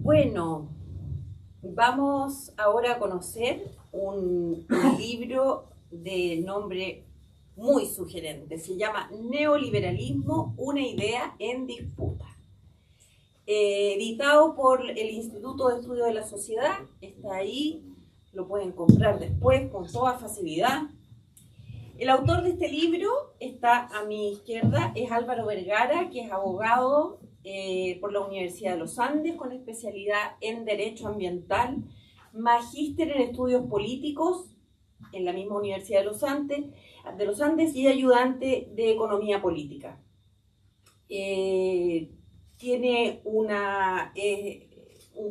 Bueno, vamos ahora a conocer un libro de nombre muy sugerente. Se llama Neoliberalismo, una idea en disputa. Editado por el Instituto de Estudios de la Sociedad. Está ahí, lo pueden comprar después con toda facilidad. El autor de este libro está a mi izquierda, es Álvaro Vergara, que es abogado por la Universidad de los Andes, con especialidad en Derecho Ambiental, magíster en Estudios Políticos en la misma Universidad de los Andes y ayudante de Economía Política. Tiene un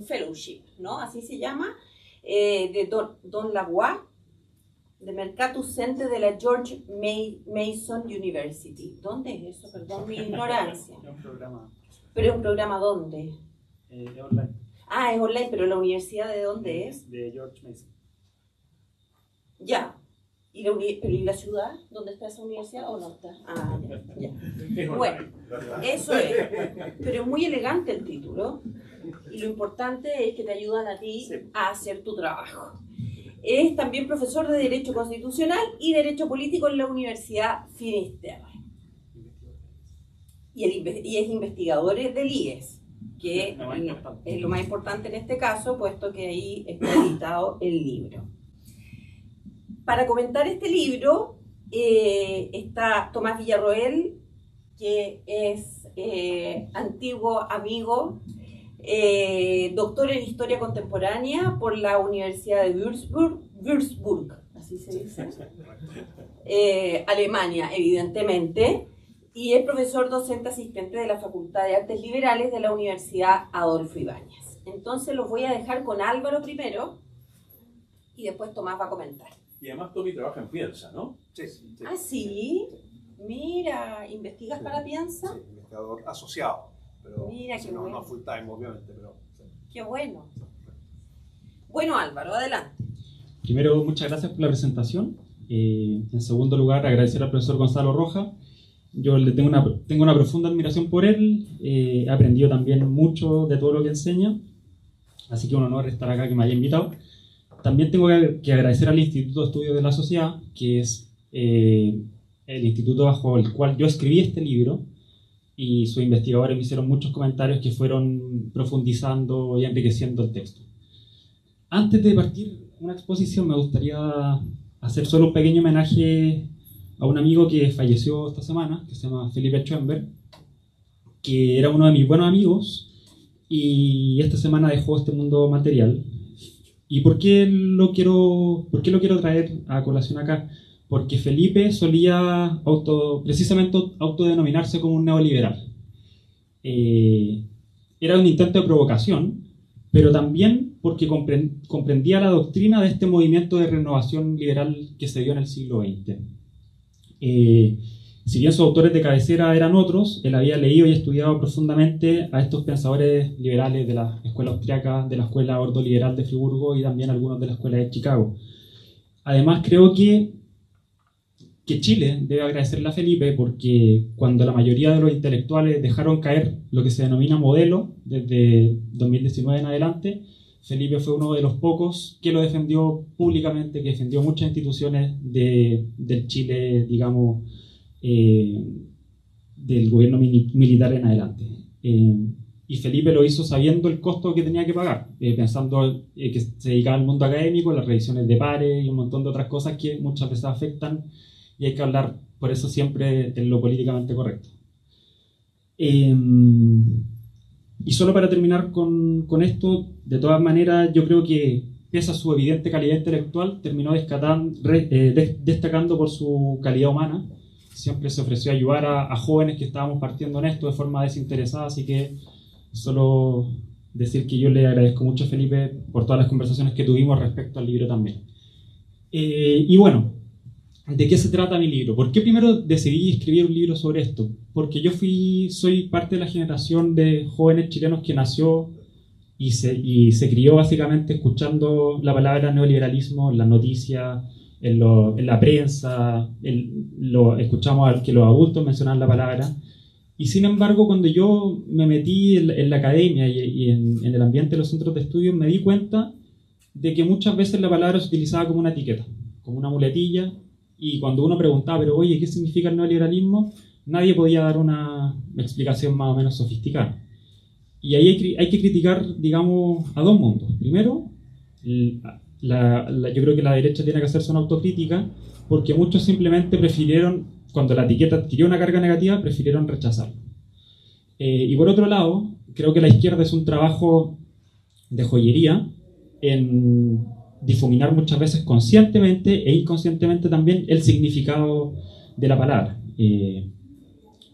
fellowship, ¿no? Así se llama, de Don Lavoie, de Mercatus Center de la George Mason University. ¿Dónde es eso? Perdón mi ignorancia. Es un programa. ¿Pero es un programa dónde? Es online. Ah, es online, pero ¿la universidad de dónde es? De George Mason. Ya. ¿Pero y la ciudad? ¿Dónde está esa universidad o no está? Ah, ya. Bueno, eso es. Pero es muy elegante el título. Y lo importante es que te ayudan a ti a hacer tu trabajo. Es también profesor de Derecho Constitucional y Derecho Político en la Universidad Finisterre. Y es investigador del IES, que es lo más importante en este caso, puesto que ahí está editado el libro. Para comentar este libro está Tomás Villarroel, que es antiguo amigo, doctor en Historia Contemporánea por la Universidad de Würzburg, así se dice, Alemania, evidentemente, y es profesor docente asistente de la Facultad de Artes Liberales de la Universidad Adolfo Ibáñez. Entonces los voy a dejar con Álvaro primero y después Tomás va a comentar. Y además Tommy trabaja en Piensa, ¿no? Sí. Ah, sí. Mira, ¿investigas para Piensa? Sí, investigador asociado. Pero mira, qué bueno. No full time, obviamente, pero... Sí. Qué bueno. Bueno, Álvaro, adelante. Primero, muchas gracias por la presentación. En segundo lugar, agradecer al profesor Gonzalo Rojas. Yo le tengo una profunda admiración por él. He aprendido también mucho de todo lo que enseña. Así que un honor estar acá, que me haya invitado. También tengo que agradecer al Instituto de Estudios de la Sociedad, que es el instituto bajo el cual yo escribí este libro, y sus investigadores me hicieron muchos comentarios que fueron profundizando y enriqueciendo el texto. Antes de partir una exposición, me gustaría hacer solo un pequeño homenaje a un amigo que falleció esta semana, que se llama Felipe Schoenberg, que era uno de mis buenos amigos y esta semana dejó este mundo material. ¿Y por qué lo quiero traer a colación acá? Porque Felipe solía precisamente autodenominarse como un neoliberal. Era un intento de provocación, pero también porque comprendía la doctrina de este movimiento de renovación liberal que se dio en el siglo XX. Si bien sus autores de cabecera eran otros, él había leído y estudiado profundamente a estos pensadores liberales de la escuela austriaca, de la escuela ordoliberal de Friburgo y también algunos de la escuela de Chicago. Además, creo que Chile debe agradecerle a Felipe porque cuando la mayoría de los intelectuales dejaron caer lo que se denomina modelo desde 2019 en adelante, Felipe fue uno de los pocos que lo defendió públicamente, que defendió muchas instituciones del Chile, digamos, del gobierno militar en adelante. Y Felipe lo hizo sabiendo el costo que tenía que pagar, pensando que se dedicaba al mundo académico, las revisiones de pares y un montón de otras cosas que muchas veces afectan, y hay que hablar por eso siempre en lo políticamente correcto. Y solo para terminar con esto, de todas maneras, yo creo que pese a su evidente calidad intelectual, terminó destacando por su calidad humana. Siempre se ofreció a ayudar a jóvenes que estábamos partiendo en esto de forma desinteresada, así que solo decir que yo le agradezco mucho a Felipe por todas las conversaciones que tuvimos respecto al libro también. Y bueno, ¿de qué se trata mi libro? ¿Por qué primero decidí escribir un libro sobre esto? Porque yo soy parte de la generación de jóvenes chilenos que nació y se crió básicamente escuchando la palabra neoliberalismo en las noticias, en la prensa, escuchamos que los adultos mencionaban la palabra, Y sin embargo, cuando yo me metí en la academia y en el ambiente de los centros de estudio, me di cuenta de que muchas veces la palabra se utilizaba como una etiqueta, como una muletilla, y cuando uno preguntaba, pero oye, ¿qué significa el neoliberalismo?, nadie podía dar una explicación más o menos sofisticada. Y ahí hay que criticar, digamos, a dos mundos. Primero, yo creo que la derecha tiene que hacerse una autocrítica, porque muchos simplemente prefirieron, cuando la etiqueta adquirió una carga negativa, prefirieron rechazarlo. Y por otro lado, creo que la izquierda es un trabajo de joyería en difuminar muchas veces conscientemente e inconscientemente también el significado de la palabra.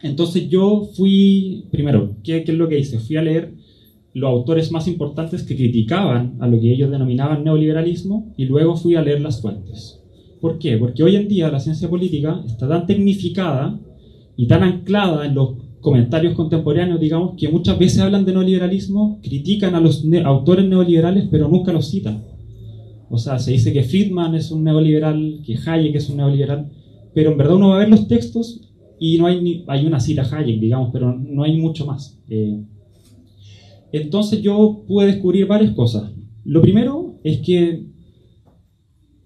Entonces yo fui, primero, ¿qué es lo que hice? Fui a leer los autores más importantes que criticaban a lo que ellos denominaban neoliberalismo, y luego fui a leer las fuentes. ¿Por qué? Porque hoy en día la ciencia política está tan tecnificada y tan anclada en los comentarios contemporáneos, digamos, que muchas veces hablan de neoliberalismo, critican a los autores neoliberales, pero nunca los citan. O sea, se dice que Friedman es un neoliberal, que Hayek es un neoliberal, pero en verdad uno va a ver los textos y no hay una cita a Hayek, digamos, pero no hay mucho más. Entonces yo pude descubrir varias cosas. Lo primero es que,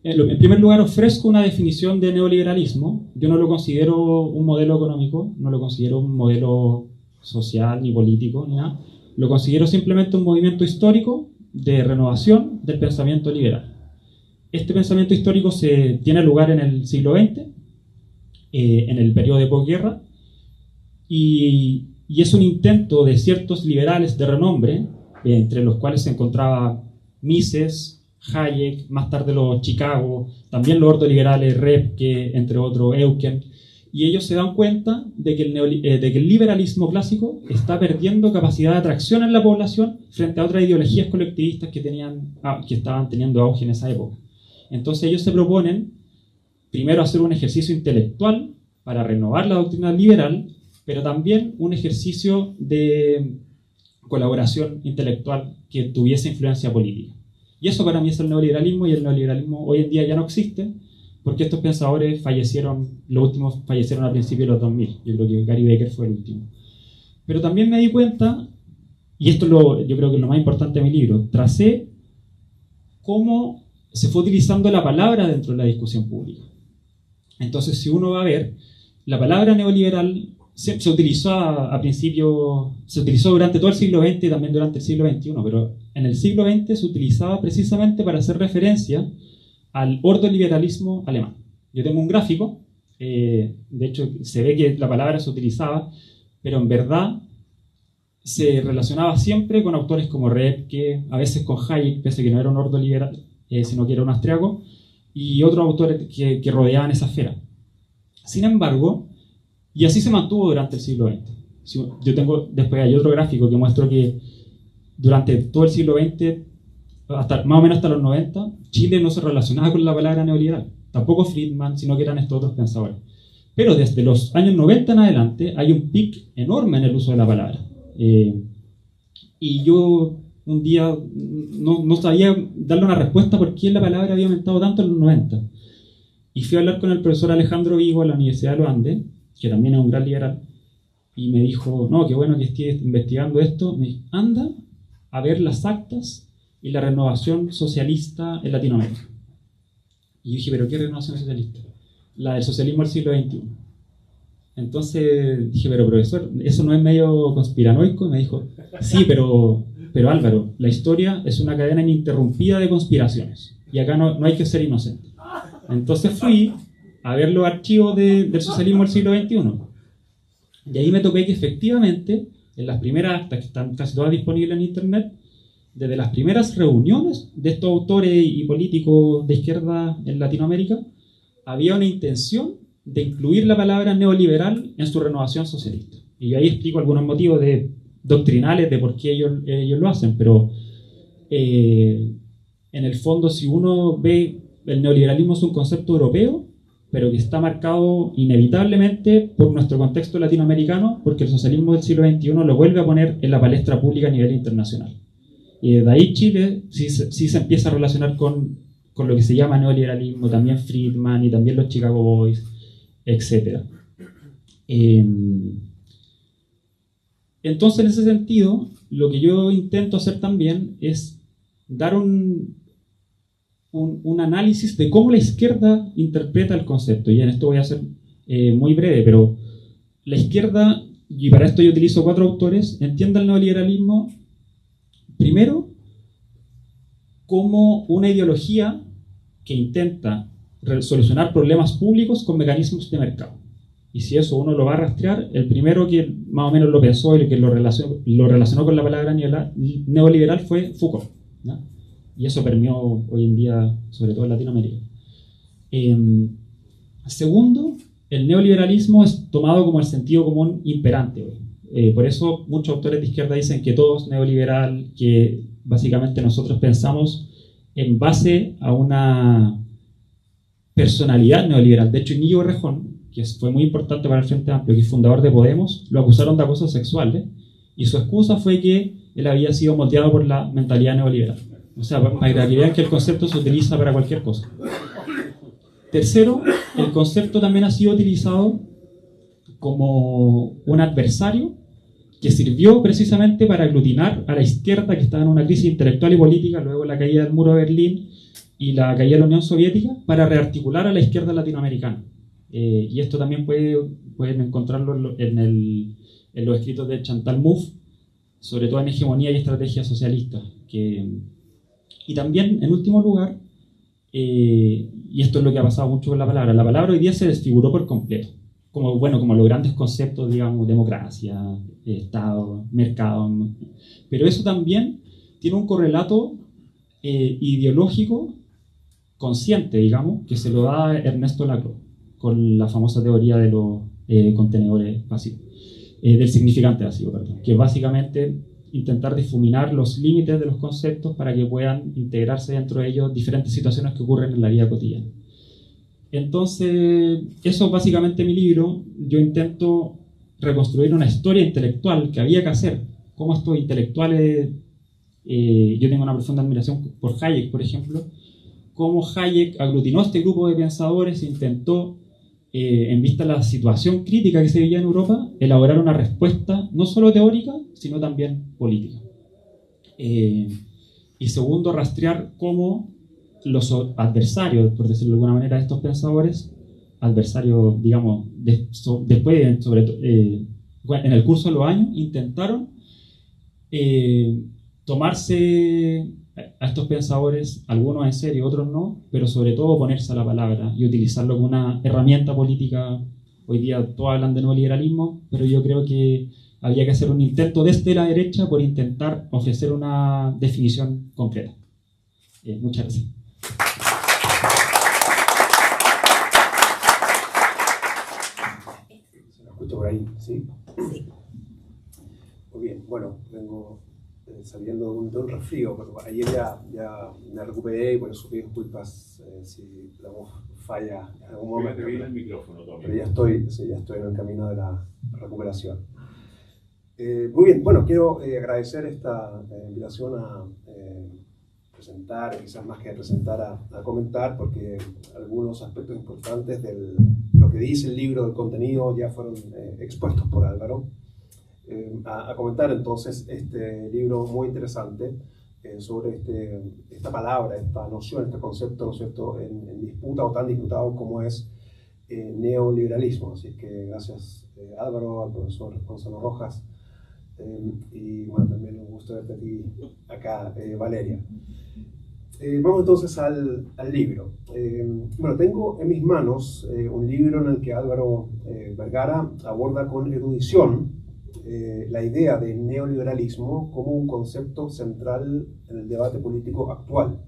en primer lugar, ofrezco una definición de neoliberalismo. Yo no lo considero un modelo económico, no lo considero un modelo social, ni político, ni nada. Lo considero simplemente un movimiento histórico de renovación del pensamiento liberal. Este pensamiento histórico tiene lugar en el siglo XX, en el periodo de posguerra, y es un intento de ciertos liberales de renombre, entre los cuales se encontraba Mises, Hayek, más tarde los Chicago, también los ordoliberales Repke, entre otros Eucken, y ellos se dan cuenta de que el liberalismo clásico está perdiendo capacidad de atracción en la población frente a otras ideologías colectivistas que estaban teniendo auge en esa época. Entonces ellos se proponen primero hacer un ejercicio intelectual para renovar la doctrina liberal, pero también un ejercicio de colaboración intelectual que tuviese influencia política. Y eso para mí es el neoliberalismo, y el neoliberalismo hoy en día ya no existe, porque estos pensadores los últimos fallecieron a principios de los 2000. Yo creo que Gary Becker fue el último. Pero también me di cuenta, y esto yo creo que es lo más importante de mi libro, tracé cómo se fue utilizando la palabra dentro de la discusión pública. Entonces, si uno va a ver, la palabra neoliberal se utilizó se utilizó durante todo el siglo XX y también durante el siglo XXI, pero en el siglo XX se utilizaba precisamente para hacer referencia al ordoliberalismo alemán. Yo tengo un gráfico, de hecho se ve que la palabra se utilizaba, pero en verdad se relacionaba siempre con autores como Repke, a veces con Hayek, pese a que no era un ordoliberal, sino que era un austriaco, y otros autores que rodeaban esa esfera. Sin embargo, y así se mantuvo durante el siglo XX. Después hay otro gráfico que muestra que durante todo el siglo XX, más o menos hasta los 90, Chile no se relacionaba con la palabra neoliberal. Tampoco Friedman, sino que eran estos otros pensadores. Pero desde los años 90 en adelante hay un pic enorme en el uso de la palabra. Y yo un día no sabía darle una respuesta por qué la palabra había aumentado tanto en los 90. Y fui a hablar con el profesor Alejandro Vigo de la Universidad de los Andes, que también es un gran liberal, y me dijo, no, qué bueno que estés investigando esto. Me dijo, anda a ver las actas y la renovación socialista en Latinoamérica. Y yo dije, ¿pero qué renovación socialista? La del socialismo del siglo XXI. Entonces dije, pero profesor, ¿eso no es medio conspiranoico? Y me dijo, sí, pero Álvaro, la historia es una cadena ininterrumpida de conspiraciones, y acá no hay que ser inocente. Entonces fui a ver los archivos del socialismo del siglo XXI. Y ahí me topé que efectivamente, en las primeras actas, que están casi todas disponibles en internet, desde las primeras reuniones de estos autores y políticos de izquierda en Latinoamérica, había una intención de incluir la palabra neoliberal en su renovación socialista. Y yo ahí explico algunos motivos doctrinales de por qué ellos lo hacen, pero en el fondo, si uno ve, el neoliberalismo es un concepto europeo, pero que está marcado inevitablemente por nuestro contexto latinoamericano, porque el socialismo del siglo XXI lo vuelve a poner en la palestra pública a nivel internacional. Y desde ahí Chile sí se empieza a relacionar con lo que se llama neoliberalismo, también Friedman y también los Chicago Boys, etc. Entonces, en ese sentido, lo que yo intento hacer también es dar un análisis de cómo la izquierda interpreta el concepto. Y en esto voy a ser muy breve, pero la izquierda, y para esto yo utilizo 4 autores, entiende el neoliberalismo primero como una ideología que intenta solucionar problemas públicos con mecanismos de mercado. Y si eso uno lo va a rastrear, el primero que más o menos lo pensó y que lo relacionó con la palabra neoliberal fue Foucault, ¿no? Y eso permeó hoy en día, sobre todo en Latinoamérica. Segundo, el neoliberalismo es tomado como el sentido común imperante hoy. Por eso muchos autores de izquierda dicen que todo es neoliberal, que básicamente nosotros pensamos en base a una personalidad neoliberal. De hecho, Íñigo Errejón, que fue muy importante para el Frente Amplio, que es fundador de Podemos, lo acusaron de acoso sexual, y su excusa fue que él había sido moldeado por la mentalidad neoliberal. O sea, para que vean que el concepto se utiliza para cualquier cosa. Tercero, el concepto también ha sido utilizado como un adversario que sirvió precisamente para aglutinar a la izquierda, que estaba en una crisis intelectual y política, luego la caída del muro de Berlín y la caída de la Unión Soviética, para rearticular a la izquierda latinoamericana. Y esto también pueden encontrarlo en los escritos de Chantal Mouffe, sobre todo en Hegemonía y Estrategia Socialista. Y también, en último lugar, y esto es lo que ha pasado mucho con la palabra hoy día se desfiguró por completo, como los grandes conceptos, digamos, democracia, Estado, mercado, pero eso también tiene un correlato ideológico consciente, digamos, que se lo da Ernesto Lacroix, con la famosa teoría de los contenedores vacíos, del significante vacío, perdón, que básicamente intentar difuminar los límites de los conceptos para que puedan integrarse dentro de ellos diferentes situaciones que ocurren en la vida cotidiana. Entonces, eso es básicamente mi libro. Yo intento reconstruir una historia intelectual que había que hacer. Cómo estos intelectuales, yo tengo una profunda admiración por Hayek, por ejemplo, cómo Hayek aglutinó este grupo de pensadores e intentó, en vista de la situación crítica que se vivía en Europa, elaborar una respuesta no solo teórica, sino también política. Y segundo, rastrear cómo los adversarios, por decirlo de alguna manera, de estos pensadores, adversarios, digamos, después, sobre todo, en el curso de los años, intentaron tomarse a estos pensadores, algunos en serio, otros no, pero sobre todo oponerse a la palabra y utilizarlo como una herramienta política. Hoy día todos hablan de neoliberalismo, pero yo creo que había que hacer un intento desde la derecha por intentar ofrecer una definición concreta. Muchas gracias. ¿Se me escucha por ahí? ¿Sí? Muy bien, bueno, vengo saliendo de un resfrío, pero ayer ya me recuperé y por eso pido disculpas si la voz falla en algún momento. El micrófono también. Pero ya estoy en el camino de la recuperación. Muy bien, bueno, quiero agradecer esta invitación a presentar, quizás más que a presentar, a comentar, porque algunos aspectos importantes de lo que dice el libro, del contenido, ya fueron expuestos por Álvaro. A comentar entonces este libro muy interesante sobre esta palabra, esta noción, este concepto, ¿no es cierto?, en disputa o tan disputado como es neoliberalismo. Así que gracias Álvaro, al profesor Gonzalo Rojas, y bueno, también un gusto verte a ti acá, Valeria. Vamos entonces al libro. Bueno, tengo en mis manos un libro en el que Álvaro Vergara aborda con erudición la idea del neoliberalismo como un concepto central en el debate político actual,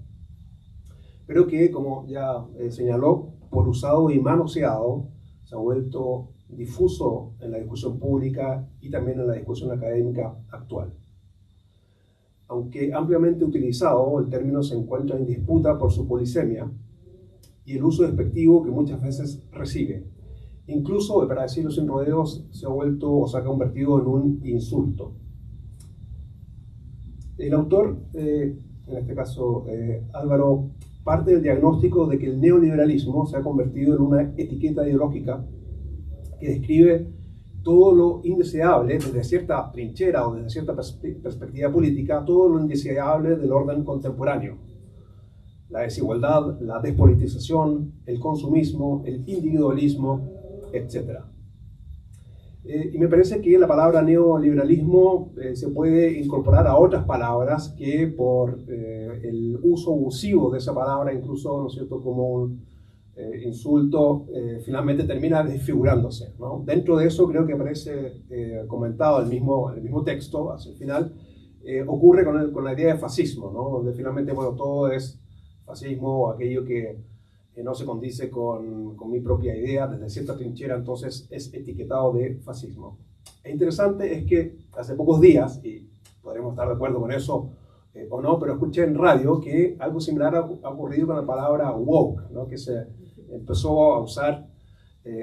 pero que, como ya señaló, por usado y manoseado, se ha vuelto difuso en la discusión pública y también en la discusión académica actual. Aunque ampliamente utilizado, el término se encuentra en disputa por su polisemia y el uso despectivo que muchas veces recibe. Incluso, para decirlo sin rodeos, se ha vuelto o se ha convertido en un insulto. El autor, en este caso Álvaro, parte del diagnóstico de que el neoliberalismo se ha convertido en una etiqueta ideológica que describe todo lo indeseable desde cierta trinchera o desde cierta perspectiva política, todo lo indeseable del orden contemporáneo. La desigualdad, la despolitización, el consumismo, el individualismo, etc. Y me parece que la palabra neoliberalismo se puede incorporar a otras palabras que por el uso abusivo de esa palabra, incluso, ¿no es cierto?, como un insulto, finalmente termina desfigurándose, ¿no? Dentro de eso creo que aparece comentado el mismo texto, hacia el final, ocurre con la idea de fascismo, ¿no? Donde finalmente, bueno, todo es fascismo o aquello que no se condice con mi propia idea desde cierta trinchera, entonces es etiquetado de fascismo. E interesante es que hace pocos días, y podremos estar de acuerdo con eso o no, pero escuché en radio que algo similar ha ocurrido con la palabra woke, ¿no? Que se empezó a usar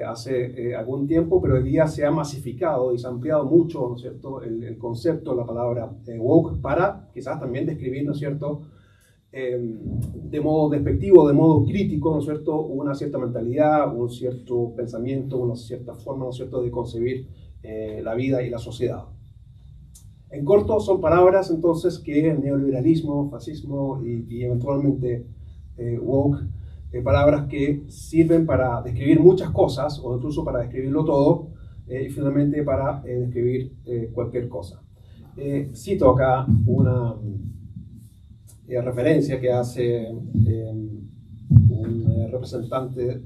hace algún tiempo, pero hoy día se ha masificado y se ha ampliado mucho, ¿no es cierto?, el concepto de la palabra woke para quizás también describir, ¿no es cierto?, de modo despectivo, de modo crítico, ¿no es cierto?, una cierta mentalidad, un cierto pensamiento, una cierta forma, ¿no es cierto?, de concebir la vida y la sociedad. En corto, son palabras entonces que el neoliberalismo, fascismo y eventualmente woke, palabras que sirven para describir muchas cosas o incluso para describirlo todo y finalmente para describir cualquier cosa. Cito acá una referencia que hace un representante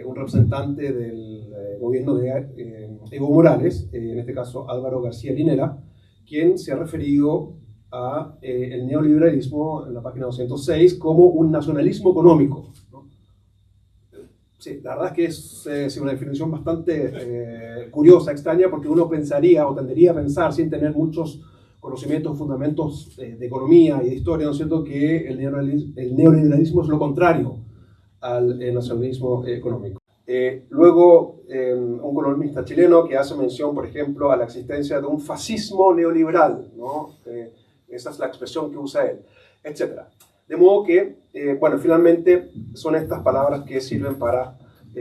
un representante del gobierno de Evo Morales, en este caso Álvaro García Linera, quien se ha referido a el neoliberalismo en la página 206 como un nacionalismo económico, ¿no? Sí, la verdad es que es una definición bastante curiosa, extraña, porque uno pensaría o tendería a pensar, sin tener muchos conocimientos, fundamentos de economía y de historia, ¿no es cierto?, que el neoliberalismo es lo contrario al nacionalismo económico. Luego, un columnista chileno que hace mención, por ejemplo, a la existencia de un fascismo neoliberal, ¿no? Esa es la expresión que usa él, etc. De modo que, bueno, finalmente son estas palabras que sirven para,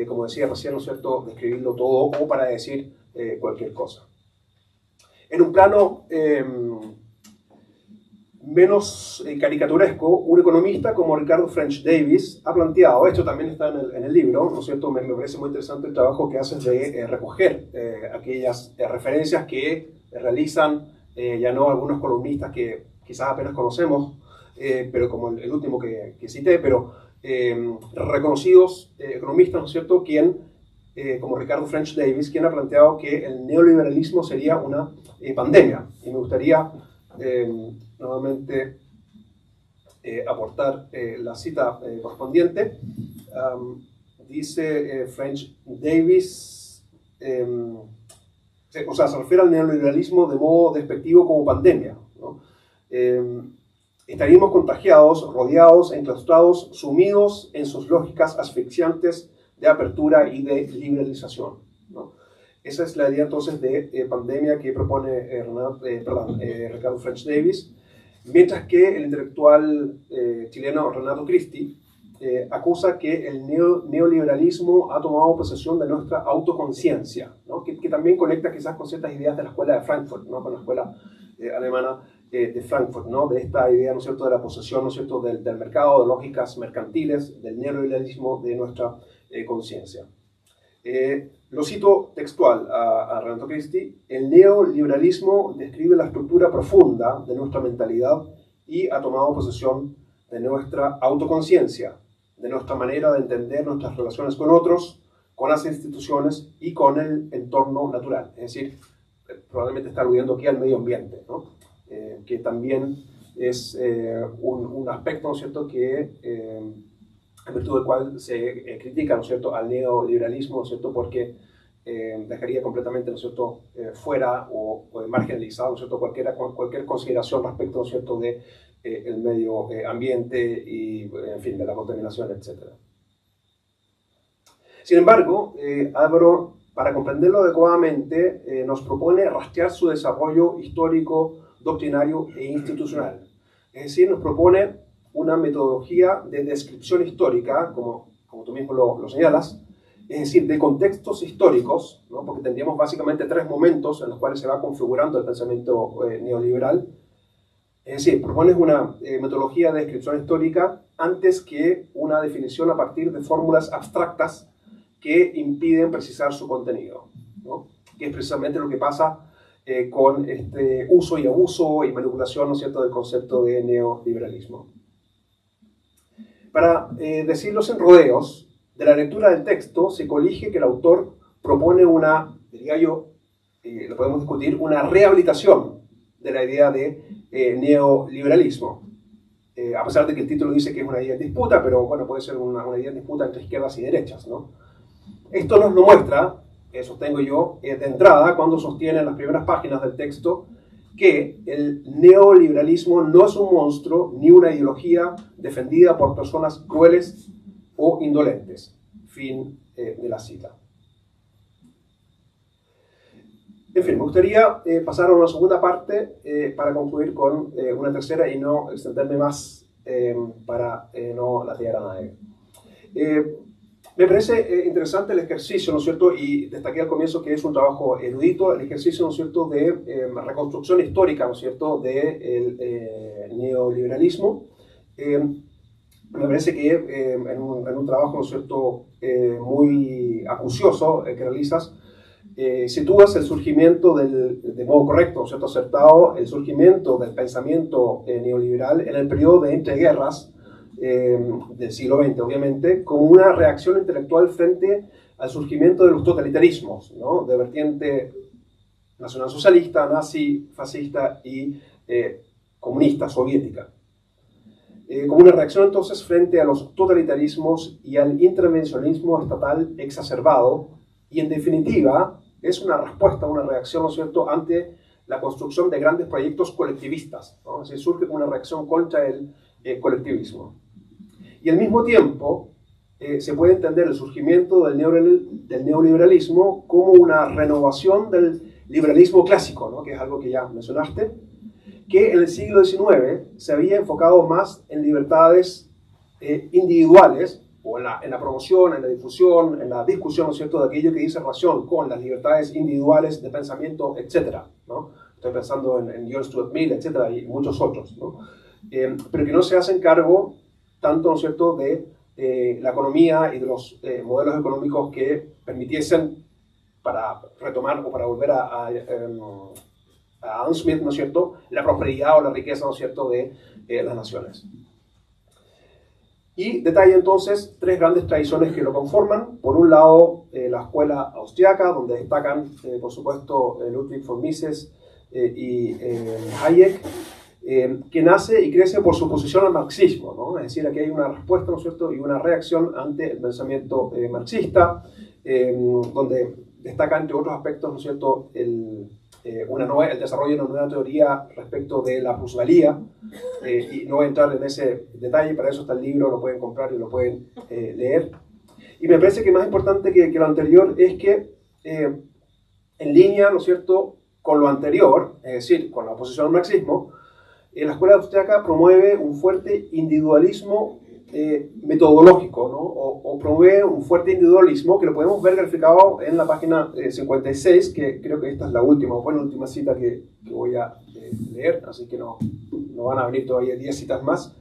como decía recién, ¿no es cierto?, describirlo todo o para decir cualquier cosa. En un plano menos caricaturesco, un economista como Ricardo French Davis ha planteado, esto también está en el libro, ¿no es cierto?, me parece muy interesante el trabajo que haces de recoger aquellas referencias que realizan ya no algunos columnistas que quizás apenas conocemos, pero como el último que cité, pero reconocidos economistas, ¿no es cierto?, quien, como Ricardo French Davis, quien ha planteado que el neoliberalismo sería una pandemia. Y me gustaría nuevamente aportar la cita correspondiente. Dice French Davis, o sea, se refiere al neoliberalismo de modo despectivo como pandemia, ¿no? Estaríamos contagiados, rodeados, enclaustrados, sumidos en sus lógicas asfixiantes de apertura y de liberalización, ¿no? Esa es la idea entonces de pandemia que propone Ricardo French Davis, mientras que el intelectual chileno Renato Cristi acusa que el neoliberalismo ha tomado posesión de nuestra autoconciencia, ¿no? que también conecta quizás con ciertas ideas de la escuela de Frankfurt, ¿no?, con la escuela alemana de Frankfurt, ¿no?, de esta idea, ¿no es cierto?, de la posesión, ¿no es cierto?, del mercado, de lógicas mercantiles, del neoliberalismo de nuestra conciencia. Lo cito textual a Renato Cristi: el neoliberalismo describe la estructura profunda de nuestra mentalidad y ha tomado posesión de nuestra autoconciencia, de nuestra manera de entender nuestras relaciones con otros, con las instituciones y con el entorno natural. Es decir, probablemente está aludiendo aquí al medio ambiente, ¿no?, que también es un aspecto, ¿no es cierto?, que en virtud del cual se critica, ¿no es cierto?, al neoliberalismo, ¿no es cierto?, porque dejaría completamente, ¿no es cierto?, fuera o marginalizado, ¿no es cierto?, cualquier consideración respecto, ¿no es cierto?, de el medio ambiente y, en fin, de la contaminación, etc. Sin embargo, Álvaro, para comprenderlo adecuadamente, nos propone rastrear su desarrollo histórico, doctrinario e institucional. Es decir, nos propone una metodología de descripción histórica, como tú mismo lo señalas, es decir, de contextos históricos, ¿no? Porque tendríamos básicamente tres momentos en los cuales se va configurando el pensamiento neoliberal. Es decir, propones una metodología de descripción histórica antes que una definición a partir de fórmulas abstractas que impiden precisar su contenido, ¿no? Que es precisamente lo que pasa con este uso y abuso y manipulación, ¿no es cierto?, del concepto de neoliberalismo. Para decirlo sin rodeos, de la lectura del texto se colige que el autor propone una, diría yo, lo podemos discutir, una rehabilitación de la idea de neoliberalismo. A pesar de que el título dice que es una idea en disputa, pero bueno, puede ser una idea en disputa entre izquierdas y derechas, ¿no? Esto nos lo muestra, sostengo yo, de entrada, cuando sostiene en las primeras páginas del texto que el neoliberalismo no es un monstruo ni una ideología defendida por personas crueles o indolentes. Fin de la cita. En fin, me gustaría pasar a una segunda parte para concluir con una tercera y no extenderme más para no latear a nadie. Me parece interesante el ejercicio, ¿no es cierto? Y destaqué al comienzo que es un trabajo erudito, el ejercicio, ¿no es cierto?, de reconstrucción histórica, ¿no es cierto?, del neoliberalismo. Me parece que en un trabajo, ¿no es cierto?, muy acucioso que realizas, sitúas el surgimiento de modo correcto, ¿no es cierto?, acertado, el surgimiento del pensamiento neoliberal en el periodo de entreguerras del siglo XX, obviamente, como una reacción intelectual frente al surgimiento de los totalitarismos, ¿no?, de vertiente nacionalsocialista, nazi, fascista y comunista, soviética. Como una reacción entonces frente a los totalitarismos y al intervencionismo estatal exacerbado, y en definitiva es una respuesta, una reacción, ¿no es cierto?, ante la construcción de grandes proyectos colectivistas, ¿no? Así surge como una reacción contra el colectivismo. Y al mismo tiempo se puede entender el surgimiento del neoliberalismo como una renovación del liberalismo clásico, ¿no?, que es algo que ya mencionaste, que en el siglo XIX se había enfocado más en libertades individuales, o en la promoción, en la difusión, en la discusión, ¿no es cierto?, de aquello que dice relación con las libertades individuales de pensamiento, etc., ¿no? Estoy pensando en John Stuart Mill, etc., y muchos otros, ¿no? Pero que no se hacen cargo tanto, ¿no es cierto?, de la economía y de los modelos económicos que permitiesen, para retomar o para volver a Adam Smith, ¿no es cierto?, la prosperidad o la riqueza, ¿no es cierto?, de las naciones. Y detalla entonces tres grandes tradiciones que lo conforman. Por un lado, la escuela austriaca, donde destacan, por supuesto, Ludwig von Mises y Hayek, que nace y crece por su oposición al marxismo, ¿no? Es decir, aquí hay una respuesta, ¿no es cierto?, y una reacción ante el pensamiento marxista, donde destaca, entre otros aspectos, ¿no es cierto?, el desarrollo de una nueva teoría respecto de la plusvalía, y no voy a entrar en ese detalle, para eso está el libro, lo pueden comprar y lo pueden leer. Y me parece que más importante que lo anterior es que, en línea, ¿no es cierto?, con lo anterior, es decir, con la oposición al marxismo, la escuela austriaca promueve un fuerte individualismo metodológico, ¿no? O promueve un fuerte individualismo que lo podemos ver graficado en la página 56, que creo que esta es la última, o fue la última cita que voy a leer, así que no van a venir todavía 10 citas más.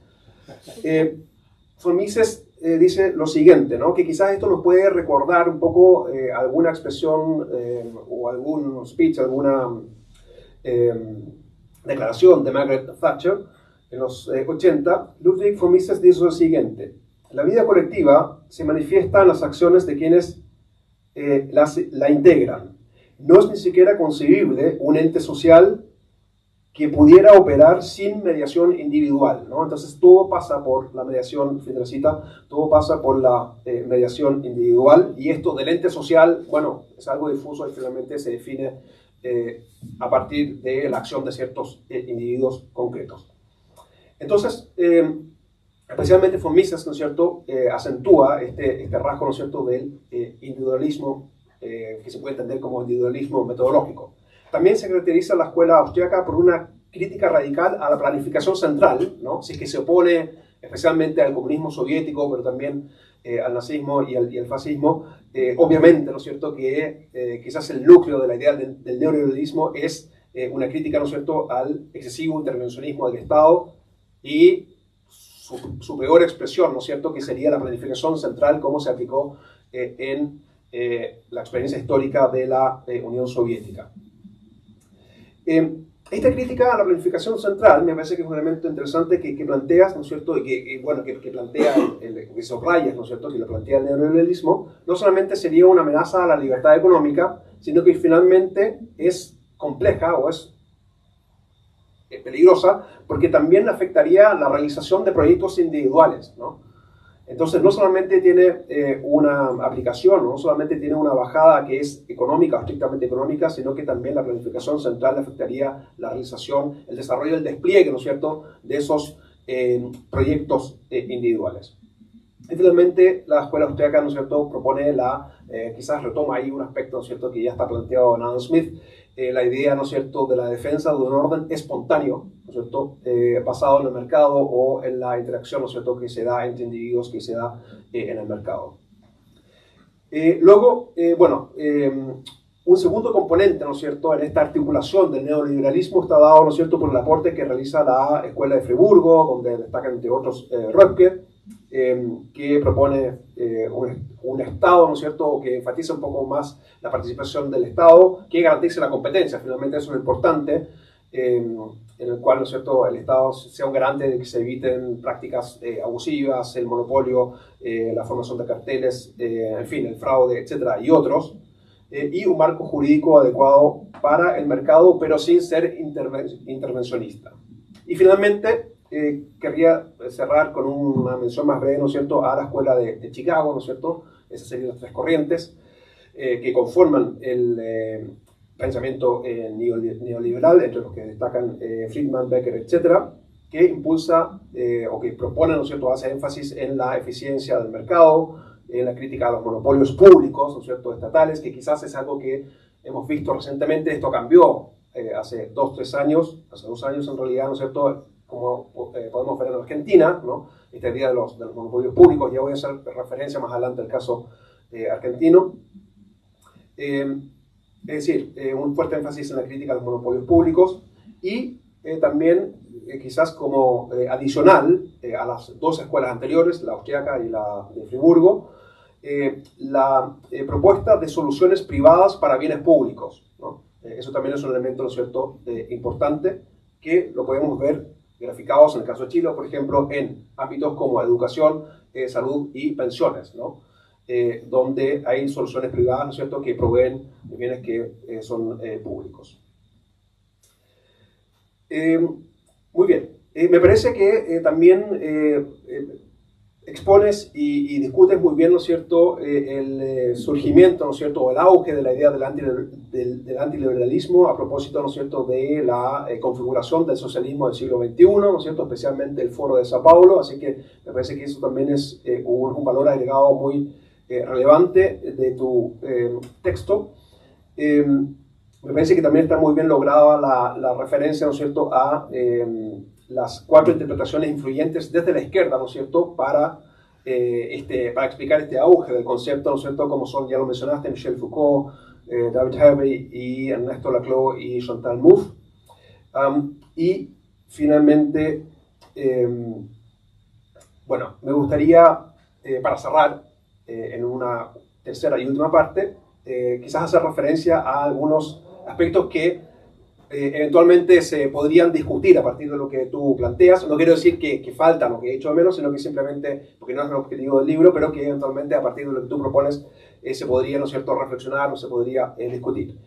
Von Mises dice lo siguiente, ¿no?, que quizás esto nos puede recordar un poco alguna expresión o algún speech, alguna declaración de Margaret Thatcher en los 80. Ludwig von Mises dice lo siguiente: la vida colectiva se manifiesta en las acciones de quienes la integran. No es ni siquiera concebible un ente social que pudiera operar sin mediación individual, ¿no? Entonces todo pasa por la mediación, fin de la cita, todo pasa por la mediación individual, y esto del ente social, bueno, es algo difuso y finalmente se define a partir de la acción de ciertos individuos concretos. Entonces, especialmente von Mises, ¿no es cierto?, acentúa este rasgo, ¿no es cierto?, del individualismo, que se puede entender como individualismo metodológico. También se caracteriza la escuela austríaca por una crítica radical a la planificación central, ¿no?, si es que se opone especialmente al comunismo soviético, pero también al nazismo y al fascismo, obviamente, ¿no es cierto?, que quizás el núcleo de la idea del neoliberalismo es una crítica, ¿no es cierto?, al excesivo intervencionismo del Estado y su peor expresión, ¿no es cierto?, que sería la planificación central como se aplicó en la experiencia histórica de la Unión Soviética. Esta crítica a la planificación central me parece que es un elemento interesante que planteas, ¿no es cierto?, y que plantea, que subrayas, ¿no es cierto?, que lo plantea el neoliberalismo, no solamente sería una amenaza a la libertad económica, sino que finalmente es compleja o es peligrosa, porque también afectaría la realización de proyectos individuales, ¿no? Entonces, no solamente tiene una aplicación, no solamente tiene una bajada que es económica, estrictamente económica, sino que también la planificación central afectaría la realización, el desarrollo, el despliegue, ¿no es cierto?, de esos proyectos individuales. Y finalmente, la escuela austríaca, ¿no es cierto?, propone quizás retoma ahí un aspecto, ¿no es cierto?, que ya está planteado en Adam Smith, la idea, ¿no es cierto?, de la defensa de un orden espontáneo, ¿no es cierto?, basado en el mercado o en la interacción, ¿no es cierto?, que se da entre individuos, que se da en el mercado. Luego, un segundo componente, ¿no es cierto?, en esta articulación del neoliberalismo está dado, ¿no es cierto?, por el aporte que realiza la Escuela de Friburgo, donde destacan entre otros Röpke, que propone un Estado, ¿no es cierto?, que enfatiza un poco más la participación del Estado, que garantice la competencia. Finalmente eso es lo importante, en el cual, ¿no es cierto?, el Estado sea un garante de que se eviten prácticas abusivas, el monopolio, la formación de carteles, en fin, el fraude, etcétera, y otros, y un marco jurídico adecuado para el mercado, pero sin ser intervencionista. Y finalmente, querría cerrar con una mención más breve, ¿no es cierto?, a la escuela de Chicago, ¿no es cierto? Esas serían las tres corrientes que conforman el pensamiento neoliberal, entre los que destacan Friedman, Becker, etcétera, que impulsa o que propone, ¿no es cierto?, hace énfasis en la eficiencia del mercado, en la crítica a los monopolios públicos, ¿no es cierto?, estatales, que quizás es algo que hemos visto recientemente. Esto cambió hace 2 años en realidad, ¿no es cierto?, como podemos ver en Argentina, ¿no?, esta idea de los monopolios públicos. Ya voy a hacer referencia más adelante al caso argentino. Es decir, un fuerte énfasis en la crítica a los monopolios públicos y también quizás como adicional a las dos escuelas anteriores, la austríaca y la de Friburgo, la propuesta de soluciones privadas para bienes públicos, ¿no? Eso también es un elemento, ¿no es cierto?, importante, que lo podemos ver graficados en el caso de Chile, por ejemplo, en ámbitos como educación, salud y pensiones, ¿no?, donde hay soluciones privadas, ¿no es cierto?, que proveen de bienes que son públicos. Muy bien, me parece que también expones y discutes muy bien, ¿no es cierto?, el surgimiento, ¿no es cierto?, o el auge de la idea del antiliberalismo a propósito, ¿no es cierto?, de la configuración del socialismo del siglo XXI, ¿no es cierto?, especialmente el Foro de Sao Paulo. Así que me parece que eso también es un valor agregado muy relevante de tu texto. Me parece que también está muy bien lograda la referencia, ¿no es cierto?, a las 4 interpretaciones influyentes desde la izquierda, ¿no es cierto?, para explicar este auge del concepto, ¿no es cierto?, como son, ya lo mencionaste, Michel Foucault, David Harvey y Ernesto Laclau y Chantal Mouffe. Y finalmente, me gustaría, para cerrar, en una tercera y última parte, quizás hacer referencia a algunos aspectos que eventualmente se podrían discutir a partir de lo que tú planteas. No quiero decir que faltan o que he hecho de menos, sino que simplemente, porque no es el objetivo del libro, pero que eventualmente a partir de lo que tú propones se podría, ¿no es cierto?, reflexionar o se podría discutir.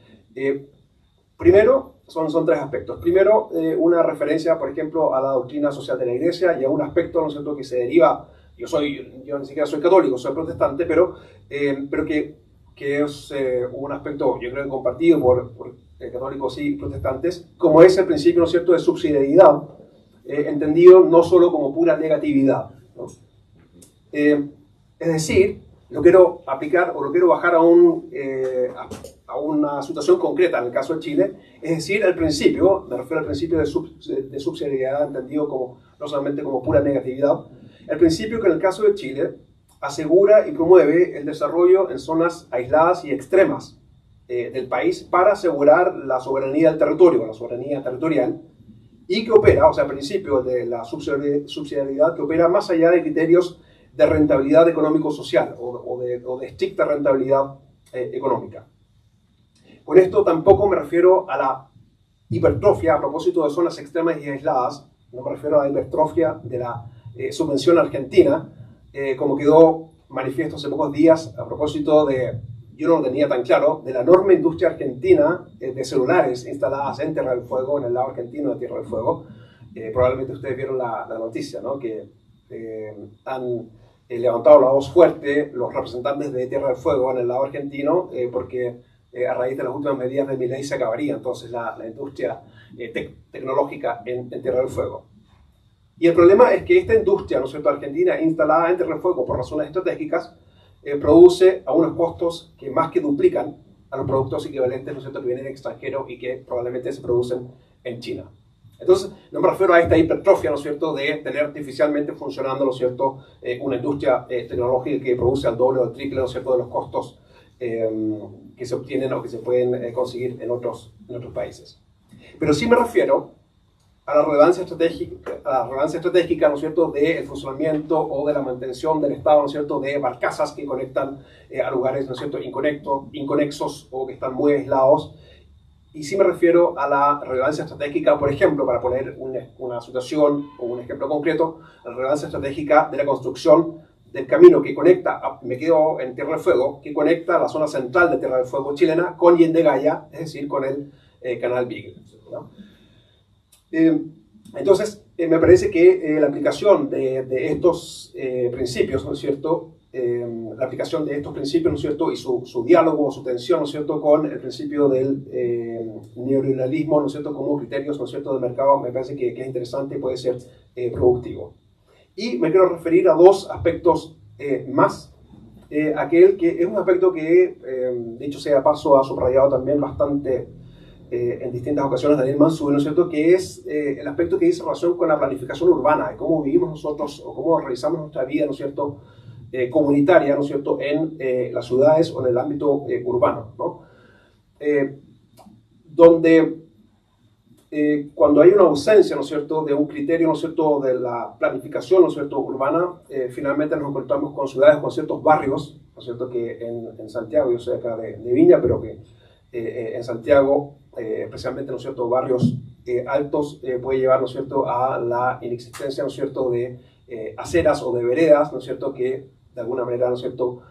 Primero, son 3 aspectos. Primero, una referencia, por ejemplo, a la doctrina social de la Iglesia y a un aspecto, ¿no es cierto?, que se deriva. Yo ni siquiera soy católico, soy protestante, pero que es un aspecto, yo creo, compartido por católicos y protestantes, como es el principio, ¿no es cierto?, de subsidiariedad, entendido no solo como pura negatividad, ¿no? Es decir, lo quiero aplicar o lo quiero bajar a una situación concreta en el caso de Chile. Es decir, el principio, me refiero al principio de subsidiariedad, entendido como, no solamente como pura negatividad, el principio que en el caso de Chile asegura y promueve el desarrollo en zonas aisladas y extremas del país para asegurar la soberanía del territorio, la soberanía territorial, y que opera, o sea, el principio de la subsidiariedad, que opera más allá de criterios de rentabilidad económico-social o de estricta rentabilidad económica. Con esto tampoco me refiero a la hipertrofia, a propósito de zonas extremas y aisladas, no me refiero a la hipertrofia de la subvención argentina, como quedó manifiesto hace pocos días a propósito de, yo no lo tenía tan claro, de la enorme industria argentina de celulares instaladas en Tierra del Fuego, en el lado argentino de Tierra del Fuego. Probablemente ustedes vieron la noticia, ¿no? Que han levantado la voz fuerte los representantes de Tierra del Fuego en el lado argentino, porque a raíz de las últimas medidas de Milei se acabaría entonces la industria tecnológica en Tierra del Fuego. Y el problema es que esta industria, ¿no es cierto?, argentina, instalada en Tierra del Fuego por razones estratégicas, produce a unos costos que más que duplican a los productos equivalentes, ¿no es cierto?, que vienen extranjeros y que probablemente se producen en China. Entonces, no me refiero a esta hipertrofia, ¿no es cierto?, de tener artificialmente funcionando, ¿no es cierto?, una industria tecnológica que produce al doble o al triple, ¿no es cierto?, de los costos que se obtienen o que se pueden conseguir en otros países. Pero sí me refiero a la relevancia estratégica, ¿no es cierto?, del funcionamiento o de la mantención del Estado, ¿no es cierto?, de barcazas que conectan a lugares, ¿no es cierto?, inconexos o que están muy aislados. Y sí me refiero a la relevancia estratégica, por ejemplo, para poner una situación o un ejemplo concreto, la relevancia estratégica de la construcción del camino que conecta, me quedo en Tierra del Fuego, que conecta la zona central de Tierra del Fuego chilena con Yendegaya, es decir, con el canal Beagle, ¿no? Entonces, me parece que la aplicación de estos principios, ¿no es cierto?, la aplicación de estos principios, ¿no es cierto?, y su diálogo, su tensión, ¿no es cierto?, con el principio del neoliberalismo, ¿no es cierto?, como criterios, ¿no es cierto?, de mercado, me parece que es interesante y puede ser productivo. Y me quiero referir a dos aspectos más. Aquel que es un aspecto que, dicho sea de paso, ha subrayado también bastante en distintas ocasiones Daniel Mansur, ¿no es cierto?, que es el aspecto que dice relación con la planificación urbana, de cómo vivimos nosotros o cómo realizamos nuestra vida, ¿no es cierto?, comunitaria, ¿no es cierto?, en las ciudades o en el ámbito urbano, ¿no? Donde cuando hay una ausencia, ¿no es cierto?, de un criterio, ¿no es cierto?, de la planificación, ¿no es cierto?, urbana, finalmente nos encontramos con ciudades, con ciertos barrios, ¿no es cierto?, que en Santiago, yo soy acá de Viña, pero que en Santiago, especialmente, ¿no es cierto?, barrios altos, puede llevar, ¿no es cierto?, a la inexistencia, ¿no es cierto?, de aceras o de veredas, ¿no es cierto?, que de alguna manera, ¿no es cierto?,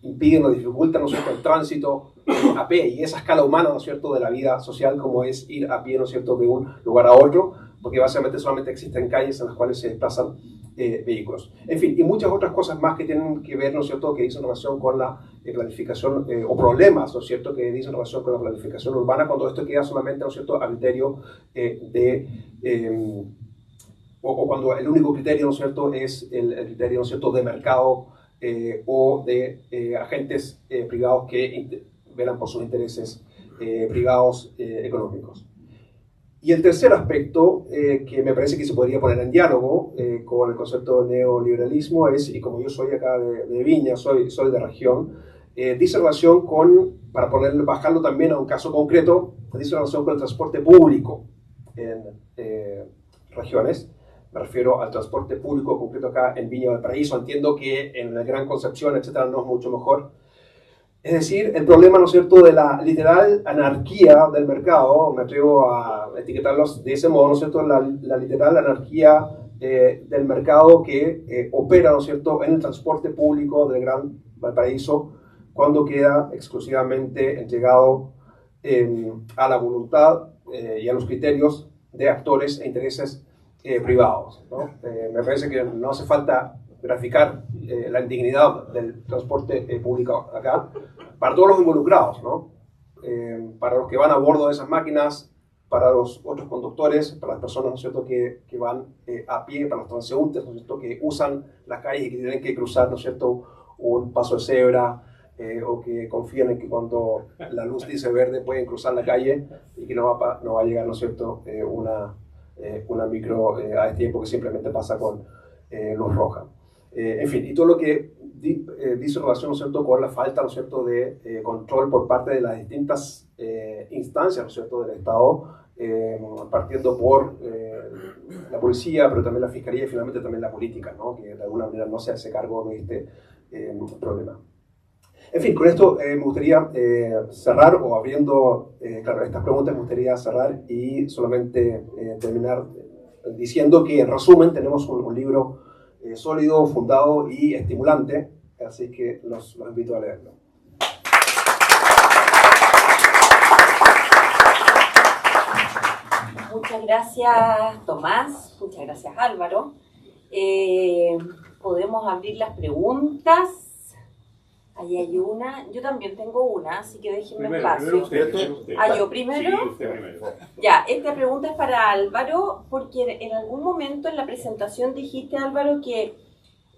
impiden o dificultan, ¿no es cierto?, el tránsito a pie y esa escala humana, ¿no es cierto?, de la vida social, como es ir a pie, ¿no es cierto?, de un lugar a otro, porque básicamente solamente existen calles en las cuales se desplazan vehículos. En fin, y muchas otras cosas más que tienen que ver, ¿no es cierto?, que dicen relación con la planificación, o problemas, ¿no es cierto?, que dicen relación con la planificación urbana, cuando esto queda solamente, ¿no es cierto?, a criterio o cuando el único criterio, ¿no es cierto?, es el criterio, ¿no es cierto?, de mercado o de agentes privados que velan por sus intereses privados económicos. Y el tercer aspecto que me parece que se podría poner en diálogo con el concepto de neoliberalismo es, y como yo soy acá de Viña, soy de región, dice relación con, para bajarlo también a un caso concreto, dice relación con el transporte público en regiones. Me refiero al transporte público concreto acá en Viña del Paraíso. Entiendo que en la Gran Concepción, etcétera, no es mucho mejor. Es decir, el problema, ¿no es cierto?, de la literal anarquía del mercado, me atrevo a etiquetarlos de ese modo, ¿no es cierto?, la literal anarquía del mercado que opera, ¿no es cierto?, en el transporte público del Gran Valparaíso, cuando queda exclusivamente entregado a la voluntad y a los criterios de actores e intereses privados, ¿no? Me parece que no hace falta graficar la indignidad del transporte público acá para todos los involucrados, ¿no? Para los que van a bordo de esas máquinas, para los otros conductores, para las personas, ¿no es cierto?, que van a pie, para los transeúntes, ¿no es cierto?, que usan las calles y que tienen que cruzar, ¿no es cierto?, un paso de cebra, o que confían en que cuando la luz dice verde pueden cruzar la calle y que no va a llegar, ¿no es cierto?, una micro a este tiempo que simplemente pasa con luz roja. En fin, y todo lo que dice relación, ¿no es cierto?, con la falta, ¿no es cierto?, de control por parte de las distintas instancias, ¿no es cierto?, del Estado, partiendo por la policía, pero también la fiscalía y finalmente también la política, ¿no?, que de alguna manera no se hace cargo de este problema. En fin, con esto me gustaría cerrar, o abriendo, claro, estas preguntas me gustaría cerrar y solamente terminar diciendo que, en resumen, tenemos un libro sólido, fundado y estimulante, así que los invito a leerlo. Muchas gracias, Tomás. Muchas gracias, Álvaro. Podemos abrir las preguntas. Ahí hay una. Yo también tengo una, así que déjenme espacio. ¿Yo primero? Sí, usted primero. Ya, esta pregunta es para Álvaro, porque en algún momento en la presentación dijiste, Álvaro, que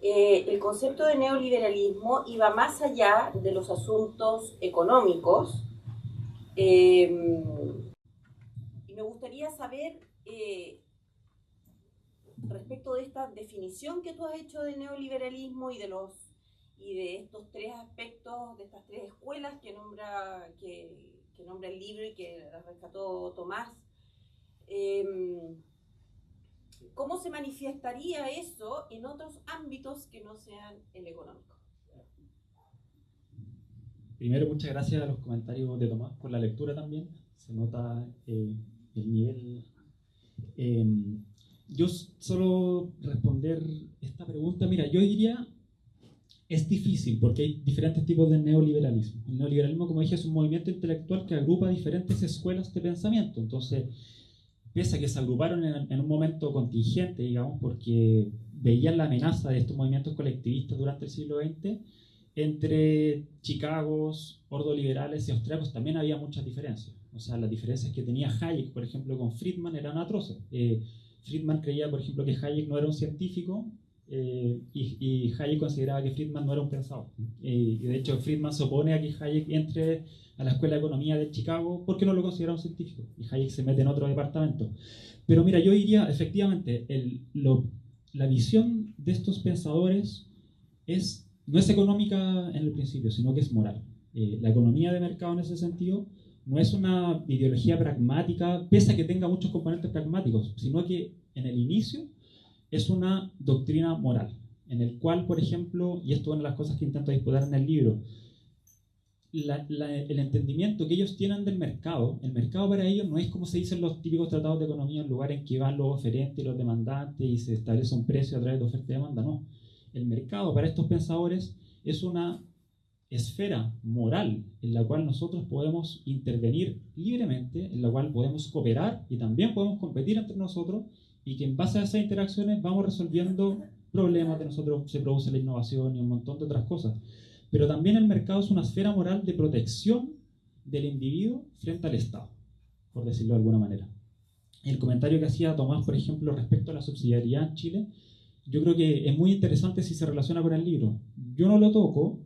el concepto de neoliberalismo iba más allá de los asuntos económicos. Y me gustaría saber, respecto de esta definición que tú has hecho de neoliberalismo y de estos tres aspectos, de estas tres escuelas que nombra el libro y que las rescató Tomás, ¿cómo se manifestaría eso en otros ámbitos que no sean el económico? Primero, muchas gracias a los comentarios de Tomás por la lectura también. Se nota el nivel. Yo solo responder esta pregunta. Mira, yo diría, es difícil porque hay diferentes tipos de neoliberalismo. El neoliberalismo, como dije, es un movimiento intelectual que agrupa diferentes escuelas de pensamiento. Entonces, pese a que se agruparon en un momento contingente, digamos, porque veían la amenaza de estos movimientos colectivistas durante el siglo XX, entre chicagos, ordoliberales y austríacos también había muchas diferencias. O sea, las diferencias que tenía Hayek, por ejemplo, con Friedman eran atroces. Friedman creía, por ejemplo, que Hayek no era un científico, y Hayek consideraba que Friedman no era un pensador. Y de hecho, Friedman se opone a que Hayek entre a la Escuela de Economía de Chicago porque no lo considera un científico. Y Hayek se mete en otro departamento. Pero mira, yo diría, efectivamente, la visión de estos pensadores no es económica en el principio, sino que es moral. La economía de mercado en ese sentido no es una ideología pragmática, pese a que tenga muchos componentes pragmáticos, sino que en el inicio es una doctrina moral, en el cual, por ejemplo, y esto es una de las cosas que intento disputar en el libro, el entendimiento que ellos tienen del mercado, el mercado para ellos no es como se dicen los típicos tratados de economía, en lugar en que van los oferentes y los demandantes y se establece un precio a través de oferta y demanda. No, el mercado para estos pensadores es una esfera moral en la cual nosotros podemos intervenir libremente, en la cual podemos cooperar y también podemos competir entre nosotros, y que en base a esas interacciones vamos resolviendo problemas de nosotros, se produce la innovación y un montón de otras cosas. Pero también el mercado es una esfera moral de protección del individuo frente al Estado, por decirlo de alguna manera. El comentario que hacía Tomás, por ejemplo, respecto a la subsidiariedad en Chile, yo creo que es muy interesante si se relaciona con el libro. Yo no lo toco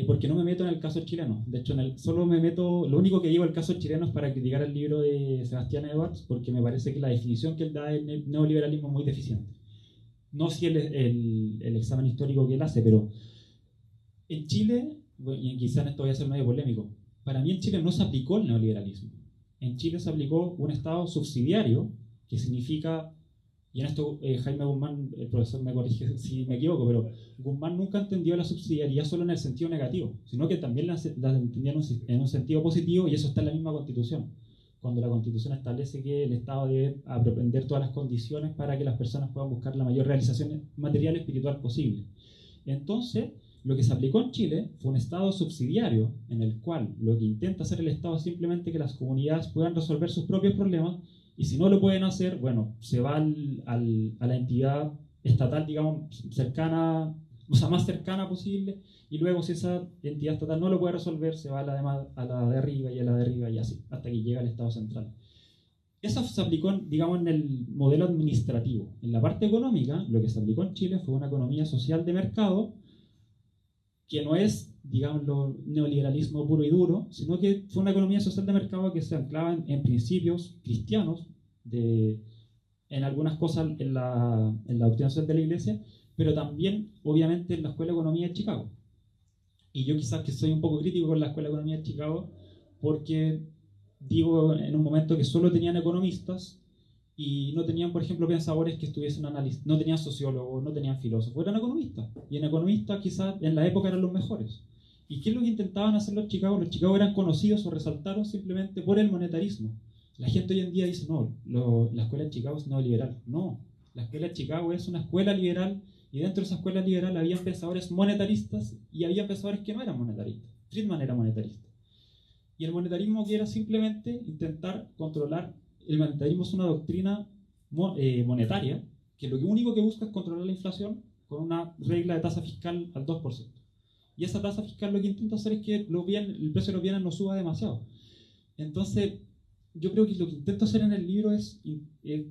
porque no me meto en el caso chileno. De hecho, solo me meto, lo único que digo el caso chileno es para criticar el libro de Sebastián Edwards, porque me parece que la definición que él da del neoliberalismo es muy deficiente. No si el examen histórico que él hace, pero en Chile, y quizás en esto voy a ser medio polémico, para mí en Chile no se aplicó el neoliberalismo. En Chile se aplicó un Estado subsidiario, que significa, y en esto Jaime Guzmán, el profesor, me corrige si me equivoco, pero Guzmán nunca entendió la subsidiariedad solo en el sentido negativo, sino que también la entendía en un sentido positivo, y eso está en la misma Constitución, cuando la Constitución establece que el Estado debe propender todas las condiciones para que las personas puedan buscar la mayor realización material y espiritual posible. Entonces, lo que se aplicó en Chile fue un Estado subsidiario, en el cual lo que intenta hacer el Estado es simplemente que las comunidades puedan resolver sus propios problemas, y si no lo pueden hacer, bueno, se va a la entidad estatal, digamos, cercana, o sea, más cercana posible, y luego si esa entidad estatal no lo puede resolver, se va a la de arriba y a la de arriba y así, hasta que llega al Estado central. Eso se aplicó, digamos, en el modelo administrativo. En la parte económica, lo que se aplicó en Chile fue una economía social de mercado, que no es, digamos, neoliberalismo puro y duro, sino que fue una economía social de mercado que se anclaba en principios cristianos, en algunas cosas en la doctrina social de la Iglesia, pero también, obviamente, en la Escuela de Economía de Chicago. Y yo quizás que soy un poco crítico con la Escuela de Economía de Chicago, porque digo en un momento que solo tenían economistas y no tenían, por ejemplo, pensadores que estuviesen analistas, no tenían sociólogos, no tenían filósofos, eran economistas. Y en economistas quizás en la época eran los mejores. ¿Y qué es lo que intentaban hacer los Chicago? Los Chicago eran conocidos o resaltaron simplemente por el monetarismo. La gente hoy en día dice, no, la escuela de Chicago es neoliberal. No, la escuela de Chicago es una escuela liberal y dentro de esa escuela liberal había pensadores monetaristas y había pensadores que no eran monetaristas. Friedman era monetarista. Y el monetarismo que era simplemente intentar controlar. El monetarismo es una doctrina monetaria que lo único que busca es controlar la inflación con una regla de tasa fiscal al 2%. Y esa tasa fiscal lo que intenta hacer es que el precio de los bienes no suba demasiado. Entonces, yo creo que lo que intento hacer en el libro es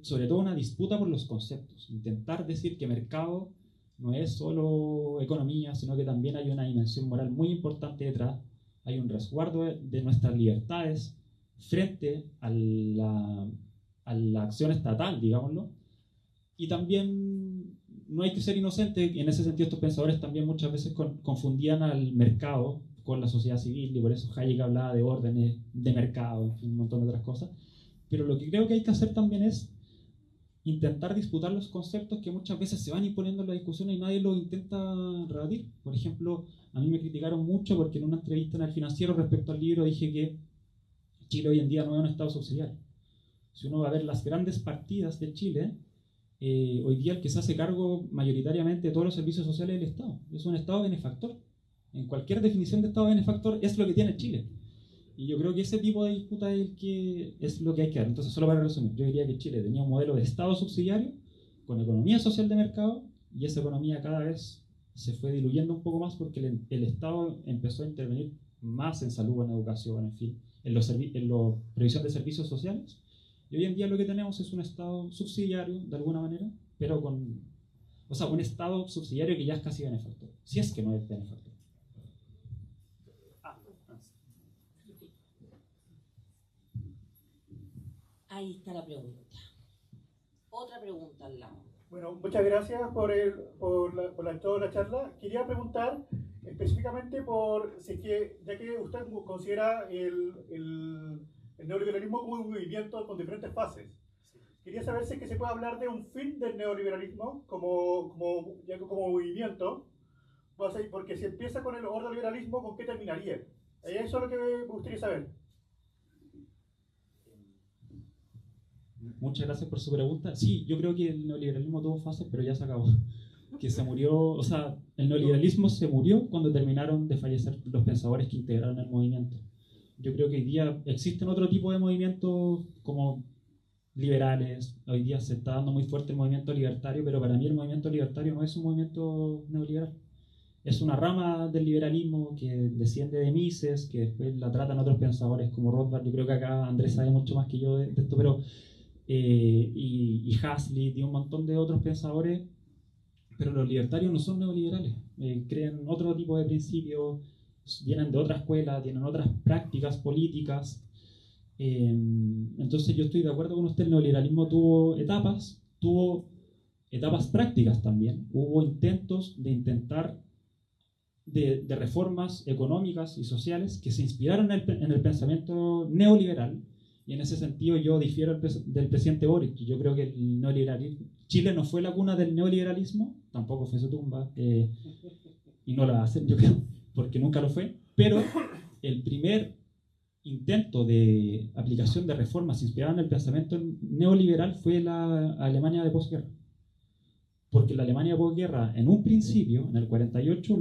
sobre todo una disputa por los conceptos. Intentar decir que mercado no es solo economía, sino que también hay una dimensión moral muy importante detrás. Hay un resguardo de nuestras libertades frente a la acción estatal, digámoslo. Y también no hay que ser inocente, y en ese sentido estos pensadores también muchas veces confundían al mercado con la sociedad civil, y por eso Hayek hablaba de órdenes de mercado, en fin, un montón de otras cosas. Pero lo que creo que hay que hacer también es intentar disputar los conceptos que muchas veces se van imponiendo en la discusión y nadie los intenta rebatir. Por ejemplo, a mí me criticaron mucho porque en una entrevista en El Financiero respecto al libro dije que Chile hoy en día no es un estado subsidiario. Si uno va a ver las grandes partidas de Chile, hoy día el que se hace cargo mayoritariamente de todos los servicios sociales es el Estado. Es un Estado benefactor. En cualquier definición de Estado benefactor es lo que tiene Chile. Y yo creo que ese tipo de disputa es lo que hay que dar. Entonces, solo para resumir, yo diría que Chile tenía un modelo de Estado subsidiario con economía social de mercado, y esa economía cada vez se fue diluyendo un poco más porque el Estado empezó a intervenir más en salud, en educación, en fin, en la provisión de servicios sociales. Y hoy en día lo que tenemos es un Estado subsidiario, de alguna manera, pero un Estado subsidiario que ya es casi benefactor, si es que no es benefactor. Ahí está la pregunta. Otra pregunta al lado. Bueno, muchas gracias por toda la charla. Quería preguntar específicamente ya que usted considera el neoliberalismo como un movimiento con diferentes fases. Quería saber si es que se puede hablar de un fin del neoliberalismo como movimiento, porque si empieza con el ordoliberalismo, ¿con qué terminaría? Eso es lo que me gustaría saber. Muchas gracias por su pregunta. Sí, yo creo que el neoliberalismo tuvo fases, pero ya se acabó. Que se murió, el neoliberalismo se murió cuando terminaron de fallecer los pensadores que integraron el movimiento. Yo creo que hoy día existen otro tipo de movimientos como liberales. Hoy día se está dando muy fuerte el movimiento libertario, pero para mí el movimiento libertario no es un movimiento neoliberal. Es una rama del liberalismo que desciende de Mises, que después la tratan otros pensadores como Rothbard. Yo creo que acá Andrés sabe mucho más que yo de esto, pero y Hazlitt y un montón de otros pensadores, pero los libertarios no son neoliberales, creen otro tipo de principios, vienen de otra escuela, tienen otras prácticas políticas. Entonces yo estoy de acuerdo con usted, el neoliberalismo tuvo etapas prácticas también, hubo intentos de reformas económicas y sociales que se inspiraron en el pensamiento neoliberal. Y en ese sentido yo difiero del presidente Boric. Yo creo que el neoliberalismo, Chile no fue la cuna del neoliberalismo, tampoco fue su tumba, y no la hacen, yo creo, porque nunca lo fue, pero el primer intento de aplicación de reformas inspiradas en el pensamiento neoliberal fue la Alemania de posguerra. Porque la Alemania de posguerra, en un principio, en el 48,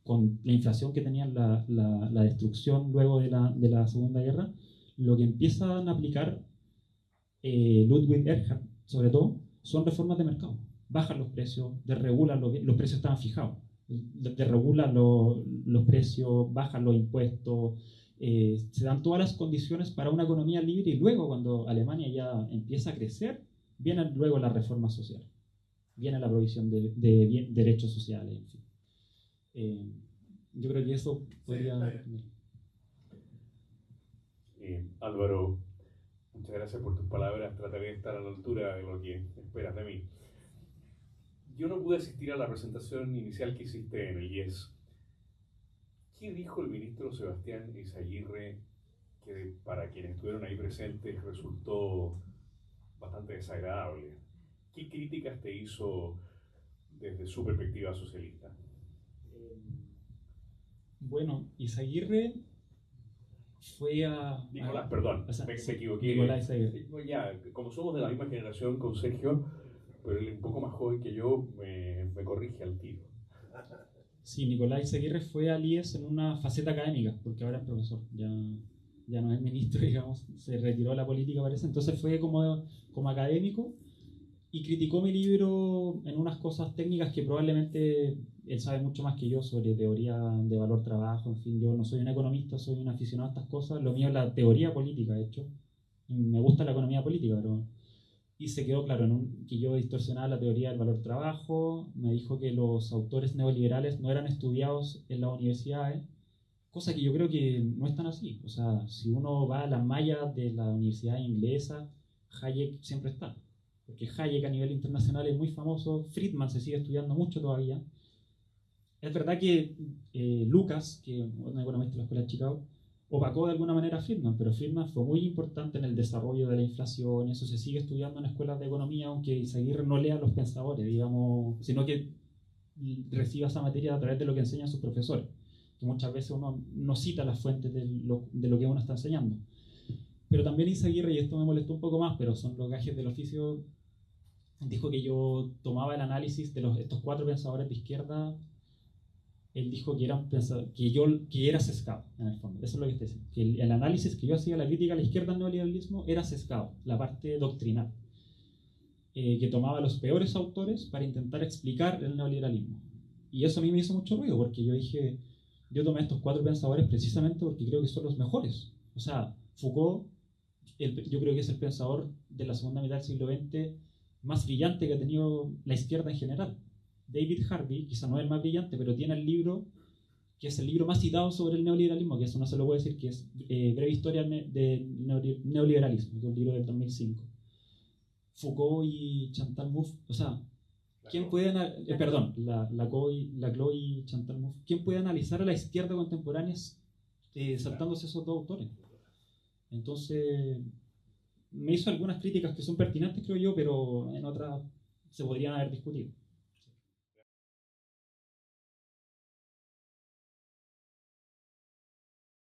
con la inflación que tenían la destrucción luego de la Segunda Guerra, lo que empiezan a aplicar Ludwig Erhard, sobre todo, son reformas de mercado. Bajan los precios, desregulan los precios estaban fijados, desregulan los precios, bajan los impuestos, se dan todas las condiciones para una economía libre, y luego cuando Alemania ya empieza a crecer, vienen luego las reformas sociales, viene la provisión de derechos sociales, en fin. Yo creo que eso podría... Álvaro, muchas gracias por tus palabras. Trataré de estar a la altura de lo que esperas de mí. Yo no pude asistir a la presentación inicial que hiciste en el IES. ¿Qué dijo el ministro Sebastián Izaguirre que para quienes estuvieron ahí presentes resultó bastante desagradable? ¿Qué críticas te hizo desde su perspectiva socialista? Bueno, Izaguirre fue a... Nicolás, perdón, o sea, me equivoqué. Nicolás Izaguirre. Ya, como somos de la misma generación con Sergio, pero él un poco más joven que yo, me corrige al tiro. Sí, Nicolás Izaguirre fue al IES en una faceta académica, porque ahora es profesor, ya no es ministro, digamos, se retiró de la política parece, entonces fue como académico y criticó mi libro en unas cosas técnicas que probablemente él sabe mucho más que yo sobre teoría de valor trabajo, en fin, yo no soy un economista, soy un aficionado a estas cosas, lo mío es la teoría política, de hecho, y me gusta la economía política, pero... Y se quedó claro que yo distorsionaba la teoría del valor trabajo, me dijo que los autores neoliberales no eran estudiados en las universidades, cosa que yo creo que no es tan así. O sea, si uno va a las mallas de la universidad inglesa, Hayek siempre está. Porque Hayek a nivel internacional es muy famoso, Friedman se sigue estudiando mucho todavía. Es verdad que Lucas, que es un economista de la Escuela de Chicago, opacó de alguna manera a Friedman, pero Friedman fue muy importante en el desarrollo de la inflación, y eso se sigue estudiando en escuelas de economía, aunque Izaguirre no lea a los pensadores, digamos, sino que reciba esa materia a través de lo que enseñan sus profesores, que muchas veces uno no cita las fuentes de lo que uno está enseñando. Pero también Izaguirre, y esto me molestó un poco más, pero son los gajes del oficio, dijo que yo tomaba el análisis de estos 4 pensadores de izquierda. Él dijo que era sesgado, en el fondo. Eso es lo que está diciendo. Que el análisis que yo hacía, la crítica a la izquierda al neoliberalismo, era sesgado, la parte doctrinal. Que tomaba los peores autores para intentar explicar el neoliberalismo. Y eso a mí me hizo mucho ruido, porque yo tomé estos 4 pensadores precisamente porque creo que son los mejores. O sea, Foucault, yo creo que es el pensador de la segunda mitad del siglo XX más brillante que ha tenido la izquierda en general. David Harvey, quizá no es el más brillante, pero tiene el libro, que es el libro más citado sobre el neoliberalismo, que eso no se lo puede decir, que es Breve Historia del Neoliberalismo, que es un libro del 2005. Foucault y Chantal Mouffe, o sea, ¿quién puede Laclau y Chantal Mouffe, ¿quién puede analizar a la izquierda contemporánea saltándose esos 2 autores? Entonces, me hizo algunas críticas que son pertinentes, creo yo, pero en otras se podrían haber discutido.